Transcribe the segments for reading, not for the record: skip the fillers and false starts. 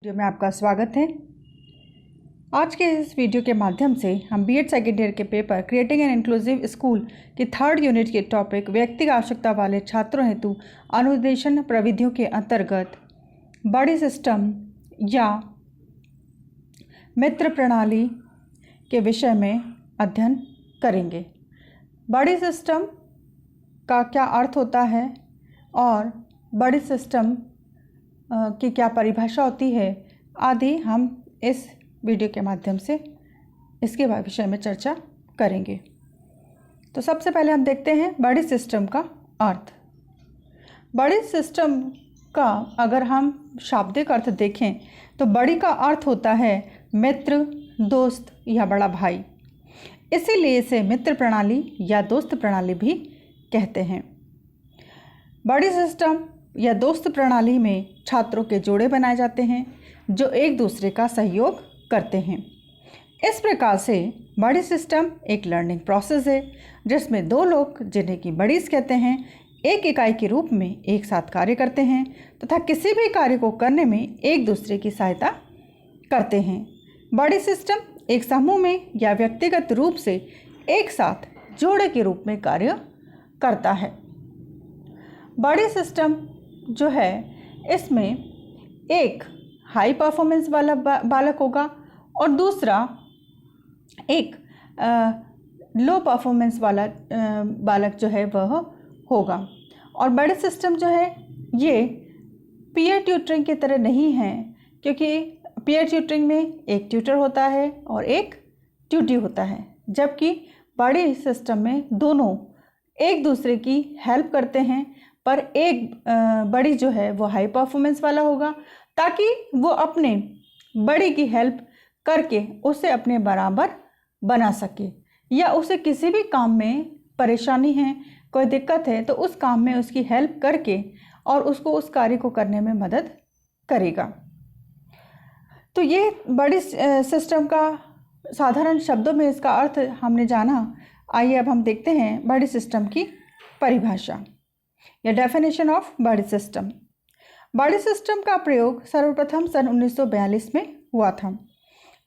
Video में आपका स्वागत है। आज के इस वीडियो के माध्यम से हम बीएड सेकेंड ईयर के paper creating an inclusive school की थर्ड यूनिट के टॉपिक व्यक्तिगत आवश्यकता वाले छात्रों हेतु अनुदेशन प्रविधियों के अंतर्गत बड़ी सिस्टम या मित्र प्रणाली के विषय में अध्ययन करेंगे। बड़ी सिस्टम का क्या अर्थ होता है और बड़ी सिस्टम की क्या परिभाषा होती है आदि हम इस वीडियो के माध्यम से इसके विषय में चर्चा करेंगे। तो सबसे पहले हम देखते हैं बड़ी सिस्टम का अर्थ। बड़ी सिस्टम का अगर हम शाब्दिक अर्थ देखें तो बड़ी का अर्थ होता है मित्र, दोस्त या बड़ा भाई। इसीलिए इसे मित्र प्रणाली या दोस्त प्रणाली भी कहते हैं। बड़ी सिस्टम या दोस्त प्रणाली में छात्रों के जोड़े बनाए जाते हैं जो एक दूसरे का सहयोग करते हैं। इस प्रकार से बड़ी सिस्टम एक लर्निंग प्रोसेस है जिसमें दो लोग, जिन्हें कि बड़ीज कहते हैं, एक इकाई के रूप में एक साथ कार्य करते हैं तथा किसी भी कार्य को करने में एक दूसरे की सहायता करते हैं। बड़ी सिस्टम एक समूह में या व्यक्तिगत रूप से एक साथ जोड़े के रूप में कार्य करता है। बड़ी सिस्टम जो है इसमें एक हाई परफॉर्मेंस वाला बालक होगा और दूसरा एक लो परफॉर्मेंस वाला बालक जो है वह होगा। और बड़े सिस्टम जो है ये पीयर ट्यूटरिंग की तरह नहीं है, क्योंकि पीयर ट्यूटरिंग में एक ट्यूटर होता है और एक ट्यूटी होता है, जबकि बड़ी सिस्टम में दोनों एक दूसरे की हेल्प करते हैं। पर एक बड़ी जो है वो हाई परफॉर्मेंस वाला होगा ताकि वो अपने बड़ी की हेल्प करके उसे अपने बराबर बना सके, या उसे किसी भी काम में परेशानी है, कोई दिक्कत है तो उस काम में उसकी हेल्प करके और उसको उस कार्य को करने में मदद करेगा। तो ये बड़ी सिस्टम का साधारण शब्दों में इसका अर्थ हमने जाना। आइए अब हम देखते हैं बड़ी सिस्टम की परिभाषा या definition of buddy system. Buddy system का प्रयोग सर्वप्रथम सन 1942 में हुआ था।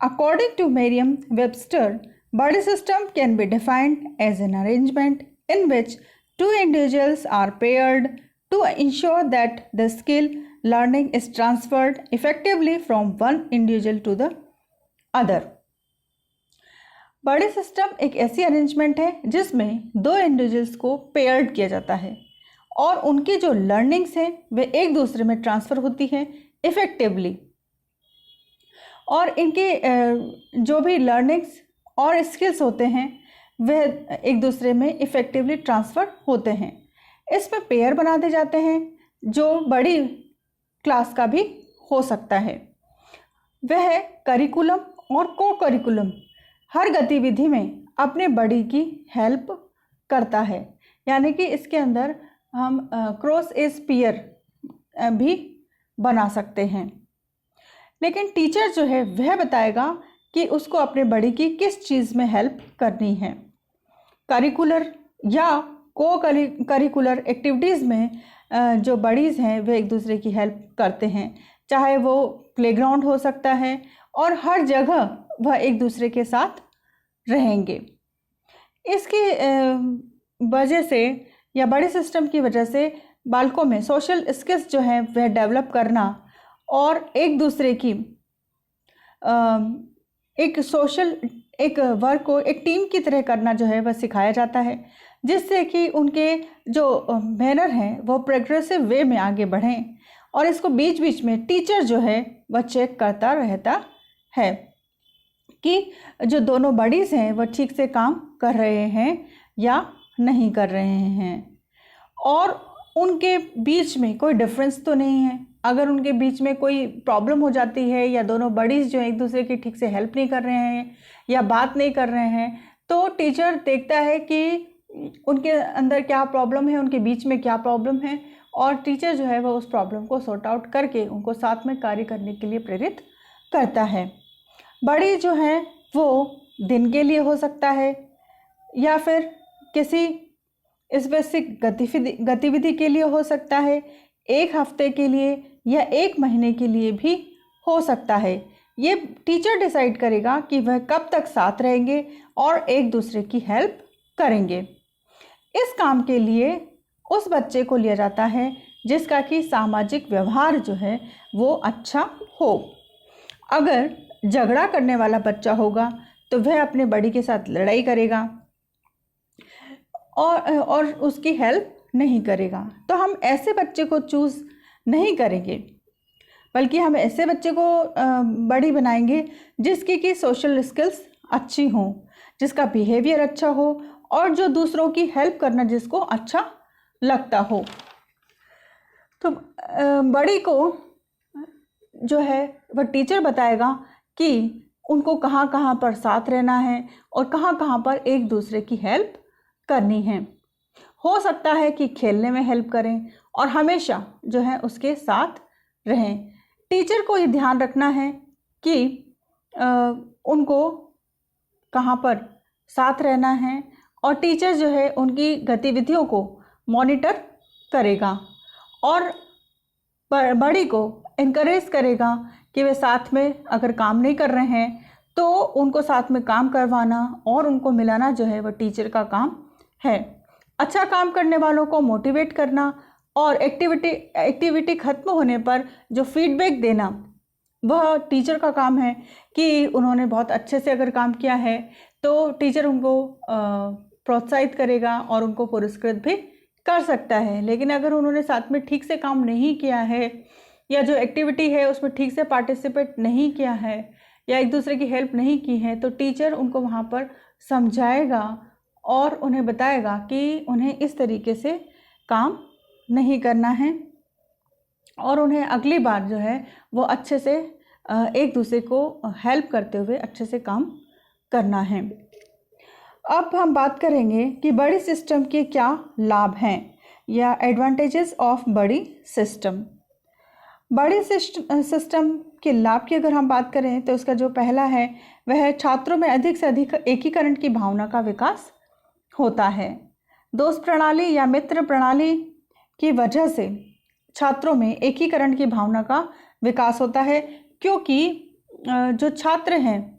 According to Merriam Webster, buddy system can be defined as an arrangement in which two individuals are paired to ensure that the skill learning is transferred effectively from one individual to the other. Buddy system एक ऐसी arrangement है जिसमें दो individuals को paired किया जाता है और उनकी जो लर्निंग्स हैं वे एक दूसरे में ट्रांसफ़र होती हैं इफ़ेक्टिवली, और इनके जो भी लर्निंग्स और स्किल्स होते हैं वह एक दूसरे में इफ़ेक्टिवली ट्रांसफ़र होते हैं। इसमें पेयर बना दे जाते हैं जो बड़ी क्लास का भी हो सकता है। वह करिकुलम और को करिकुलम हर गतिविधि में अपने बड़ी की हेल्प करता है, यानी कि इसके अंदर हम क्रॉस एज पीयर भी बना सकते हैं। लेकिन टीचर जो है वह बताएगा कि उसको अपने बड़ी की किस चीज़ में हेल्प करनी है। करिकुलर या को करिकुलर एक्टिविटीज़ में जो बड़ीज़ हैं वे एक दूसरे की हेल्प करते हैं, चाहे वो प्लेग्राउंड हो सकता है, और हर जगह वह एक दूसरे के साथ रहेंगे। इसकी वजह से या बड़ी सिस्टम की वजह से बालकों में सोशल स्किल्स जो हैं वह डेवलप करना और एक दूसरे की एक वर्क को एक टीम की तरह करना जो है वह सिखाया जाता है, जिससे कि उनके जो मैनर हैं वो प्रोग्रेसिव वे में आगे बढ़ें। और इसको बीच बीच में टीचर जो है वह चेक करता रहता है कि जो दोनों बड़ीज़ हैं वह ठीक से काम कर रहे हैं या नहीं कर रहे हैं, और उनके बीच में कोई डिफरेंस तो नहीं है। अगर उनके बीच में कोई प्रॉब्लम हो जाती है या दोनों बड़ीज़ जो एक दूसरे की ठीक से हेल्प नहीं कर रहे हैं या बात नहीं कर रहे हैं, तो टीचर देखता है कि उनके अंदर क्या प्रॉब्लम है, उनके बीच में क्या प्रॉब्लम है, और टीचर जो है वह उस प्रॉब्लम को सॉर्ट आउट करके उनको साथ में कार्य करने के लिए प्रेरित करता है। बड़ी जो है वो दिन के लिए हो सकता है या फिर किसी स्पेसिफिक गतिविधि के लिए हो सकता है, एक हफ्ते के लिए या एक महीने के लिए भी हो सकता है। ये टीचर डिसाइड करेगा कि वह कब तक साथ रहेंगे और एक दूसरे की हेल्प करेंगे। इस काम के लिए उस बच्चे को लिया जाता है जिसका कि सामाजिक व्यवहार जो है वो अच्छा हो। अगर झगड़ा करने वाला बच्चा होगा तो वह अपने बड़ी के साथ लड़ाई करेगा और उसकी हेल्प नहीं करेगा। तो हम ऐसे बच्चे को चूज़ नहीं करेंगे, बल्कि हम ऐसे बच्चे को बड़ी बनाएंगे जिसकी कि सोशल स्किल्स अच्छी हों, जिसका बिहेवियर अच्छा हो और जो दूसरों की हेल्प करना जिसको अच्छा लगता हो। तो बड़ी को जो है वह टीचर बताएगा कि उनको कहाँ कहाँ पर साथ रहना है और कहाँ कहाँ पर एक दूसरे की हेल्प करनी है। हो सकता है कि खेलने में हेल्प करें और हमेशा जो है उसके साथ रहें। टीचर को ये ध्यान रखना है कि उनको कहाँ पर साथ रहना है और टीचर जो है उनकी गतिविधियों को मॉनिटर करेगा और बड़ी को इनकरेज करेगा कि वे साथ में अगर काम नहीं कर रहे हैं तो उनको साथ में काम करवाना और उनको मिलाना जो है वह टीचर का काम है। अच्छा काम करने वालों को मोटिवेट करना और एक्टिविटी ख़त्म होने पर जो फीडबैक देना वह टीचर का काम है कि उन्होंने बहुत अच्छे से अगर काम किया है तो टीचर उनको प्रोत्साहित करेगा और उनको पुरस्कृत भी कर सकता है। लेकिन अगर उन्होंने साथ में ठीक से काम नहीं किया है या जो एक्टिविटी है उसमें ठीक से पार्टिसिपेट नहीं किया है या एक दूसरे की हेल्प नहीं की है तो टीचर उनको वहाँ पर समझाएगा और उन्हें बताएगा कि उन्हें इस तरीके से काम नहीं करना है और उन्हें अगली बार जो है वो अच्छे से एक दूसरे को हेल्प करते हुए अच्छे से काम करना है। अब हम बात करेंगे कि बड़ी सिस्टम के क्या लाभ हैं या advantages of buddy system. Buddy system के लाभ की अगर हम बात करें तो उसका जो पहला है वह है छात्रों में अधिक से अधिक एकीकरण की भावना का विकास होता है। दोस्त प्रणाली या मित्र प्रणाली की वजह से छात्रों में एकीकरण की भावना का विकास होता है, क्योंकि जो छात्र हैं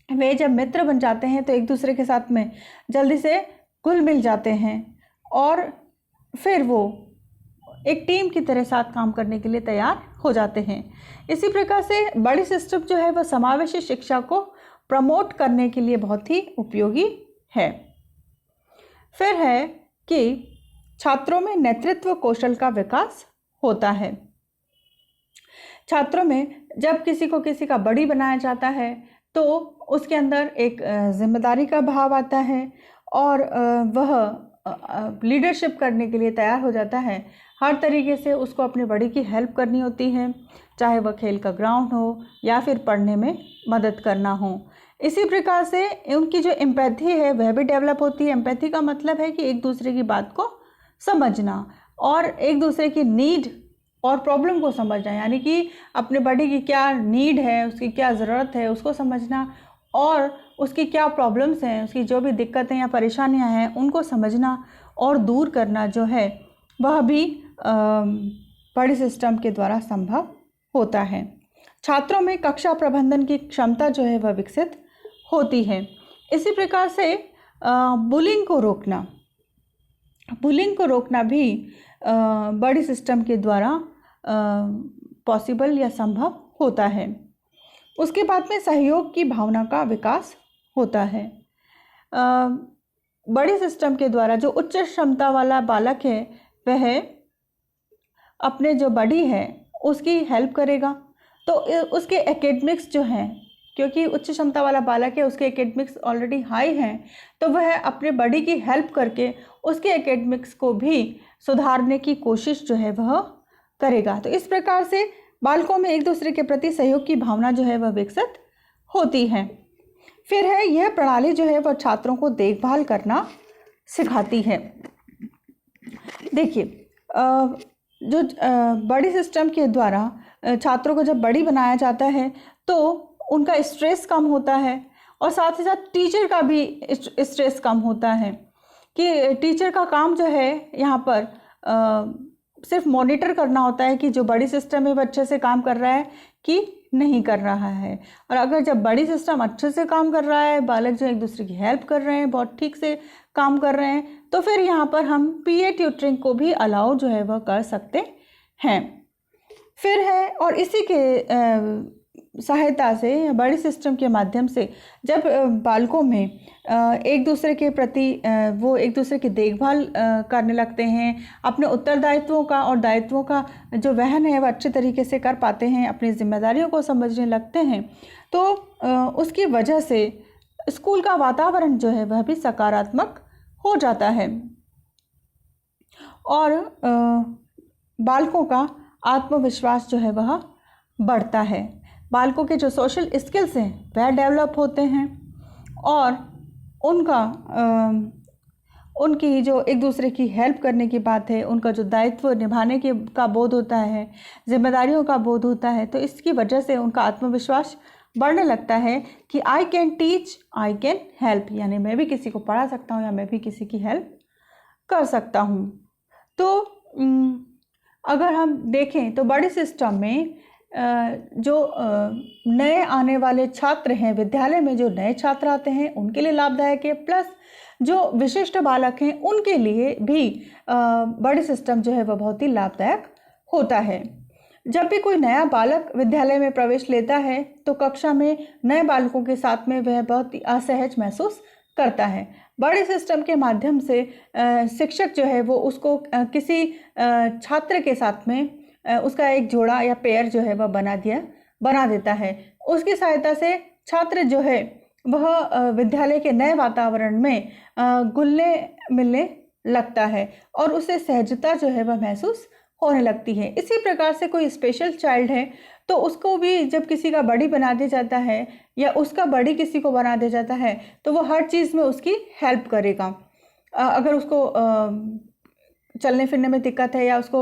वे जब मित्र बन जाते हैं तो एक दूसरे के साथ में जल्दी से घुल मिल जाते हैं और फिर वो एक टीम की तरह साथ काम करने के लिए तैयार हो जाते हैं। इसी प्रकार से बड़ी सिस्टम जो है वह समावेशी शिक्षा को प्रमोट करने के लिए बहुत ही उपयोगी है। फिर है कि छात्रों में नेतृत्व कौशल का विकास होता है। छात्रों में जब किसी को किसी का बड़ी बनाया जाता है तो उसके अंदर एक जिम्मेदारी का भाव आता है और वह लीडरशिप करने के लिए तैयार हो जाता है। हर तरीके से उसको अपने बड़ी की हेल्प करनी होती है, चाहे वह खेल का ग्राउंड हो या फिर पढ़ने में मदद करना हो। इसी प्रकार से उनकी जो एम्पैथी है वह भी डेवलप होती है। एम्पैथी का मतलब है कि एक दूसरे की बात को समझना और एक दूसरे की नीड और प्रॉब्लम को समझना, यानी कि अपने बड़ी की क्या नीड है, उसकी क्या ज़रूरत है उसको समझना और उसकी क्या प्रॉब्लम्स हैं, उसकी जो भी दिक्कतें या परेशानियां हैं उनको समझना और दूर करना जो है वह भी बड़ी सिस्टम के द्वारा संभव होता है। छात्रों में कक्षा प्रबंधन की क्षमता जो है वह विकसित होती है। इसी प्रकार से बुलिंग को रोकना भी बड़ी सिस्टम के द्वारा पॉसिबल या संभव होता है। उसके बाद में सहयोग की भावना का विकास होता है। बड़ी सिस्टम के द्वारा जो उच्च क्षमता वाला बालक है वह अपने जो बड़ी है उसकी हेल्प करेगा, तो उसके एकेडमिक्स जो हैं, क्योंकि उच्च क्षमता वाला बालक है उसके एकेडमिक्स ऑलरेडी हाई हैं, तो वह अपने बड़ी की हेल्प करके उसके एकेडमिक्स को भी सुधारने की कोशिश जो है वह करेगा। तो इस प्रकार से बालकों में एक दूसरे के प्रति सहयोग की भावना जो है वह विकसित होती है। फिर है यह प्रणाली जो है वह छात्रों को देखभाल करना सिखाती है। देखिए, जो बड़ी सिस्टम के द्वारा छात्रों को जब बड़ी बनाया जाता है तो उनका स्ट्रेस कम होता है और साथ ही साथ टीचर का भी स्ट्रेस कम होता है कि टीचर का काम जो है यहाँ पर सिर्फ मॉनिटर करना होता है कि जो बड़ी सिस्टम है वो अच्छे से काम कर रहा है कि नहीं कर रहा है। और अगर जब बड़ी सिस्टम अच्छे से काम कर रहा है, बालक जो एक दूसरे की हेल्प कर रहे हैं, बहुत ठीक से काम कर रहे हैं, तो फिर यहाँ पर हम पीए ट्यूटरिंग को भी अलाउ जो है वह कर सकते हैं। फिर है, और इसी के सहायता से, बड़ी सिस्टम के माध्यम से जब बालकों में एक दूसरे के प्रति वो एक दूसरे की देखभाल करने लगते हैं, अपने उत्तरदायित्वों का और दायित्वों का जो वहन है वह अच्छे तरीके से कर पाते हैं, अपनी जिम्मेदारियों को समझने लगते हैं, तो उसकी वजह से स्कूल का वातावरण जो है वह भी सकारात्मक हो जाता है और बालकों का आत्मविश्वास जो है वह बढ़ता है। बालकों के जो सोशल स्किल्स हैं वह डेवलप होते हैं और उनकी जो एक दूसरे की हेल्प करने की बात है, उनका जो दायित्व निभाने का बोध होता है, जिम्मेदारियों का बोध होता है, तो इसकी वजह से उनका आत्मविश्वास बढ़ने लगता है कि I can teach, I can help, यानी मैं भी किसी को पढ़ा सकता हूँ या मैं भी किसी की हेल्प कर सकता हूँ। तो अगर हम देखें तो बड़े सिस्टम में जो नए आने वाले छात्र हैं, विद्यालय में जो नए छात्र आते हैं उनके लिए लाभदायक है, प्लस जो विशिष्ट बालक हैं उनके लिए भी बड़े सिस्टम जो है वह बहुत ही लाभदायक होता है। जब भी कोई नया बालक विद्यालय में प्रवेश लेता है तो कक्षा में नए बालकों के साथ में वह बहुत ही असहज महसूस करता है। बड़े सिस्टम के माध्यम से शिक्षक जो है वो उसको किसी छात्र के साथ में उसका एक जोड़ा या पेयर जो है वह बना देता है। उसकी सहायता से छात्र जो है वह विद्यालय के नए वातावरण में घुलने मिलने लगता है और उसे सहजता जो है वह महसूस होने लगती है। इसी प्रकार से कोई स्पेशल चाइल्ड है तो उसको भी जब किसी का बड़ी बना दिया जाता है या उसका बड़ी किसी को बना दिया जाता है तो वो हर चीज़ में उसकी हेल्प करेगा। अगर उसको चलने फिरने में दिक्कत है या उसको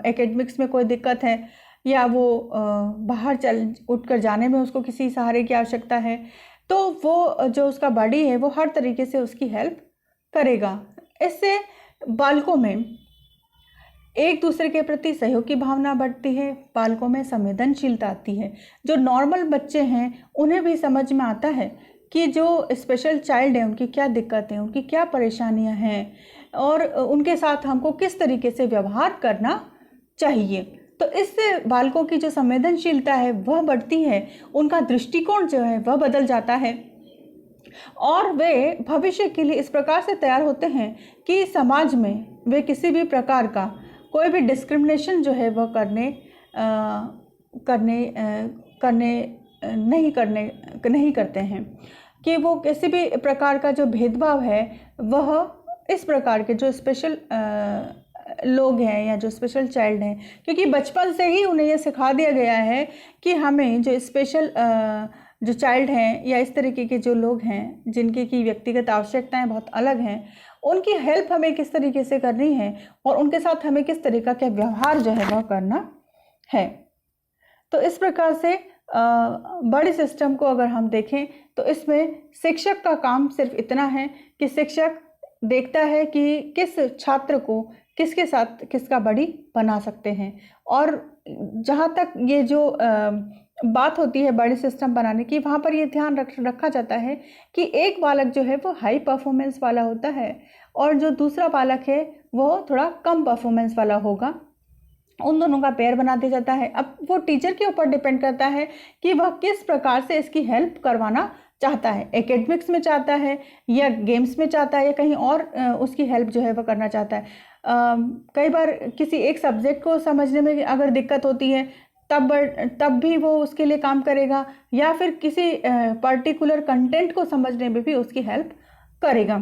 एकेडमिक्स में कोई दिक्कत है या वो बाहर उठकर जाने में उसको किसी सहारे की आवश्यकता है, तो वो जो उसका बड़ी है वो हर तरीके से उसकी हेल्प करेगा। इससे बालकों में एक दूसरे के प्रति सहयोग की भावना बढ़ती है, बालकों में संवेदनशीलता आती है। जो नॉर्मल बच्चे हैं उन्हें भी समझ में आता है कि जो स्पेशल चाइल्ड है उनकी क्या दिक्कत है, उनकी क्या परेशानियां हैं और उनके साथ हमको किस तरीके से व्यवहार करना चाहिए। तो इससे बालकों की जो संवेदनशीलता है वह बढ़ती है, उनका दृष्टिकोण जो है वह बदल जाता है और वे भविष्य के लिए इस प्रकार से तैयार होते हैं कि समाज में वे किसी भी प्रकार का कोई भी डिस्क्रिमिनेशन जो है वह नहीं करते हैं, कि वो किसी भी प्रकार का जो भेदभाव है वह इस प्रकार के जो स्पेशल लोग हैं या जो स्पेशल चाइल्ड हैं, क्योंकि बचपन से ही उन्हें यह सिखा दिया गया है कि हमें जो स्पेशल जो चाइल्ड हैं या इस तरीके के जो लोग हैं जिनकी की व्यक्तिगत आवश्यकताएं बहुत अलग हैं, उनकी हेल्प हमें किस तरीके से करनी है और उनके साथ हमें किस तरीका का व्यवहार जो है वह करना है। तो इस प्रकार से बड़े सिस्टम को अगर हम देखें तो इसमें शिक्षक का काम सिर्फ इतना है कि शिक्षक देखता है कि किस छात्र को किसके साथ किसका बड़ी बना सकते हैं। और जहाँ तक ये जो बात होती है बड़े सिस्टम बनाने की, वहाँ पर ये ध्यान रखा जाता है कि एक बालक जो है वो हाई परफॉर्मेंस वाला होता है और जो दूसरा बालक है वो थोड़ा कम परफॉर्मेंस वाला होगा। उन दोनों का पेयर बना दिया जाता है। अब वो टीचर के ऊपर डिपेंड करता है कि वह किस प्रकार से इसकी हेल्प करवाना चाहता है, एकेडमिक्स में चाहता है या गेम्स में चाहता है या कहीं और उसकी हेल्प जो है वह करना चाहता है। कई बार किसी एक सब्जेक्ट को समझने में अगर दिक्कत होती है तब भी वो उसके लिए काम करेगा, या फिर किसी पर्टिकुलर कंटेंट को समझने में भी उसकी हेल्प करेगा।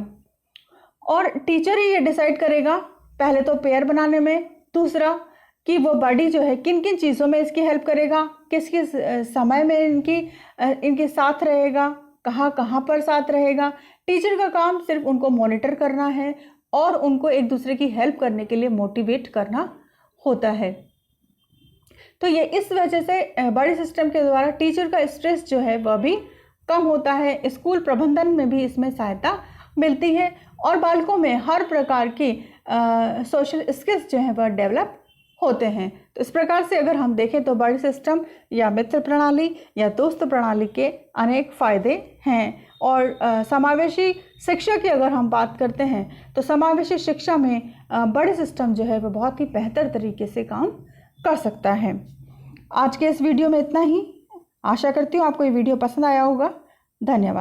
और टीचर ही ये डिसाइड करेगा पहले तो पेयर बनाने में, दूसरा कि वो बड़ी जो है किन किन चीज़ों में इसकी हेल्प करेगा, किस किस समय में इनके साथ रहेगा, कहाँ पर साथ रहेगा। टीचर का काम सिर्फ उनको मॉनिटर करना है और उनको एक दूसरे की हेल्प करने के लिए मोटिवेट करना होता है। तो ये इस वजह से बड़े सिस्टम के द्वारा टीचर का स्ट्रेस जो है वह भी कम होता है, स्कूल प्रबंधन में भी इसमें सहायता मिलती है और बालकों में हर प्रकार की सोशल स्किल्स जो है वह डेवलप होते हैं। तो इस प्रकार से अगर हम देखें तो बड़ी सिस्टम या मित्र प्रणाली या दोस्त प्रणाली के अनेक फ़ायदे हैं। और समावेशी शिक्षा की अगर हम बात करते हैं तो समावेशी शिक्षा में बड़े सिस्टम जो है वो बहुत ही बेहतर तरीके से काम कर सकता है। आज के इस वीडियो में इतना ही। आशा करती हूँ आपको ये वीडियो पसंद आया होगा। धन्यवाद।